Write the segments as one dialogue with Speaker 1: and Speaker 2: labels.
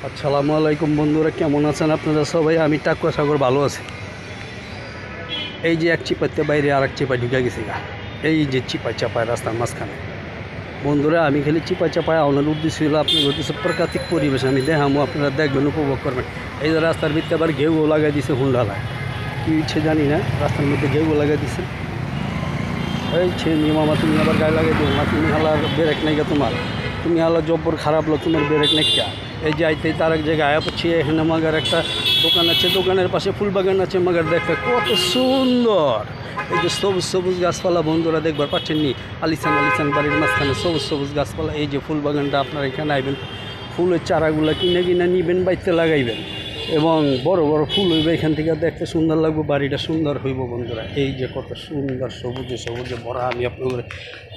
Speaker 1: আসসালামু আলাইকুম বন্ধুরা, কেমন আছেন আপনারা সবাই? আমি টাকুয়া সাগর ভালো আছি। এই যে এক চিপাইতে বাইরে আর এক চিপাই ঢুকে গেছি গা। এই যে চিপাই চাপায় রাস্তার মাঝখানে। বন্ধুরা, আমি খালি চিপাই চাপায় আপনার উদ্দেশ্য ছিল আপনাদের কিছু প্রাকৃতিক পরিবেশ আমি দেখামো, আপনারা দেখবেন, উপভোগ করবেন। এই যে রাস্তার ভিতরে আবার ঘেউ লাগাই দিছে হুন্ডালায়, কী ইচ্ছে জানি না, রাস্তার মধ্যে ঘেউ লাগাই দিছে। এই ছেলে মামা, তুমি আবার গায়ে লাগাই দিও না, তুমি হালার ব্রেক নাই গা তোমার, তুমি হালা জব্বর খারাপ লোক, তোমার ব্রেক নাই কা। এই যে আইতে তার এক জায়গায় আয়া পড়ছি, এখানে মাগার একটা দোকান আছে, দোকানের পাশে ফুল বাগান আছে, মাগার দেখতে কত সুন্দর। এই যে সবুজ সবুজ গাছপালা, বন্ধুরা দেখবার পাচ্ছেন নি, আলিসান বাড়ির মাঝখানে সবুজ সবুজ গাছপালা। এই যে ফুল বাগানটা, আপনারা এখানে আইবেন, ফুলের চারাগুলো কিনে কিনে নিবেন, বাড়িতে লাগাইবেন, এবং বড় বড় ফুল হইবে, এখান থেকে দেখতে সুন্দর লাগবে, বাড়িটা সুন্দর হইব। বন্ধুরা, এই যে কত সুন্দর সবুজে সবুজে ভরা, আমি আপনাদের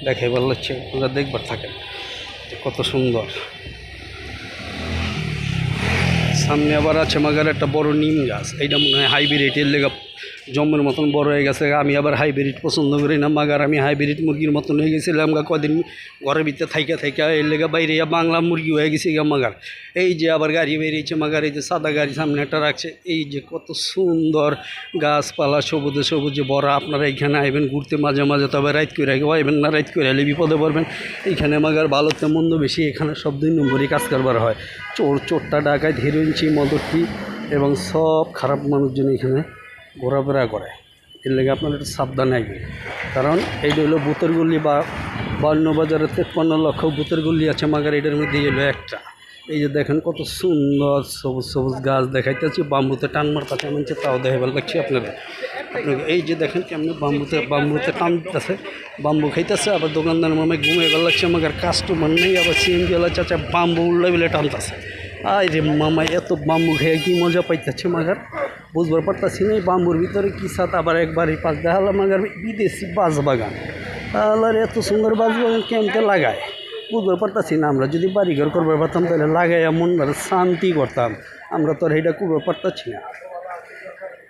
Speaker 1: দেখাই ভালো লাগছে, আপনারা দেখবার থাকেন কত সুন্দর। সামনে আবার আছে মাগার একটা বড় নিম গাছ, এইটা মনে হয় হাইব্রিড, এর লেগে জম্মের মতন বড় হয়ে গেছে। আমি আবার হাইব্রিড পছন্দ করি না, মাগার আমি হাইব্রিড মুরগির মতন হয়ে গেছিলাম গা কদিন ঘরের ভিতরে থাইকা এর লেগে বাইরে বাংলা মুরগি হয়ে গেছে গা মাগার। এই যে আবার গাড়ি বেরিয়েছে মাগার, এই যে সাদা গাড়ি সামনে একটা রাখছে। এই যে কত সুন্দর গাছপালা, সবুজে সবুজে ভরা। আপনারা এইখানে আইবেন ঘুরতে মাঝে মাঝে, তবে রাইত করে আইবেন না, রাইত করে এলে বিপদে পড়বেন। এইখানে মাগার ভালোতে মন্দ বেশি, এখানে সব 2 নম্বরই কাজ কারবার হয়। চোরটা ডাকায় ধীরঞ্চি মদটি এবং সব খারাপ মানুষজন এখানে ঘোরাফেরা করে। এর লেগে আপনারা একটু সাবধানে আসবেন, কারণ এইটা হলো ভূতের গল্লি, বা 52 বাজারে 53 লক্ষ ভূতের গল্লি আছে মাগার, এটার মধ্যে এলো একটা। এই যে দেখেন কত সুন্দর সবুজ সবুজ গাছ দেখাইতেছি, বাম্বুতে টান মারতেছে মানছে, তাও দেখে ভালো লাগছে আপনারা। এই যে দেখেন কেমন বাম্বুতে টান দিতেছে, বাম্বু খাইতেছে। আবার দোকানদার মামে ঘুমিয়ে ভালো লাগছে, মাগার কাস্টমার নেই, আবার সিএনজি ওলা চাচা বাম্বু উল্লা বিলে টানতেছে। আয় রে মামা, এত বাম্বু খেয়ে কি মজা পাইতেছে মাগার, বুঝবার পারতাছি না। এই বাম্বুর ভিতরে কি সাথ, আবার একবারই পাশ দেখালাম মাগার বিদেশি বাঁশবাগান। তাহলে এত সুন্দর বাঁশবাগান কেমতে লাগায় বুঝবার পারতাছি না। আমরা যদি বাড়িঘর করবার পারতাম তাহলে লাগাইয়া মনটার শান্তি করতাম, আমরা তো আর এইটা করবার পারতাছি না।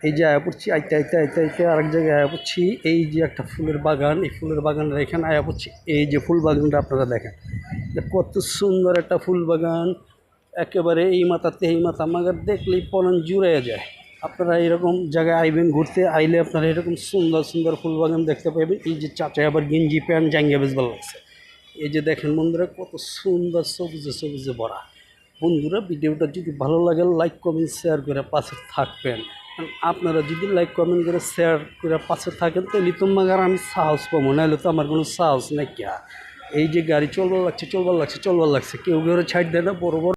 Speaker 1: এই যে আয়া পড়ছি, আইতে আরেক জায়গায় আয়া পড়ছি। এই যে একটা ফুলের বাগান, এই ফুলের বাগানের এখানে আয়া পড়ছি। এই যে ফুল বাগানটা আপনারা দেখেন, কত সুন্দর একটা ফুল বাগান, একেবারে এই মাথাতে এই মাথা, মাগার দেখলেই পরাণ জুড়ে যায়। আপনারা এরকম জায়গায় আইবেন ঘুরতে, আইলে আপনারা এরকম সুন্দর সুন্দর ফুল বাগান দেখতে পাবেন। এই যে চাচায় আবার গেঞ্জি প্যান্ট জাঙ্গিয়া বেশ ভালো লাগছে। এই যে দেখেন বন্ধুরা, কত সুন্দর সবুজে সবুজে ভরা। বন্ধুরা, ভিডিওটা যদি ভালো লাগে লাইক কমেন্ট শেয়ার করে পাশে থাকবেন। আপনারা যদি লাইক কমেন্ট করে শেয়ার করে পাশে থাকেন, তাহলে তো মাগার আমি সাহস পাবো, নাহলে তো আমার কোনো সাহস নাই। এই যে গাড়ি চলবার লাগছে, কেউ কেউ ছাড় দেয় না, বড় বড়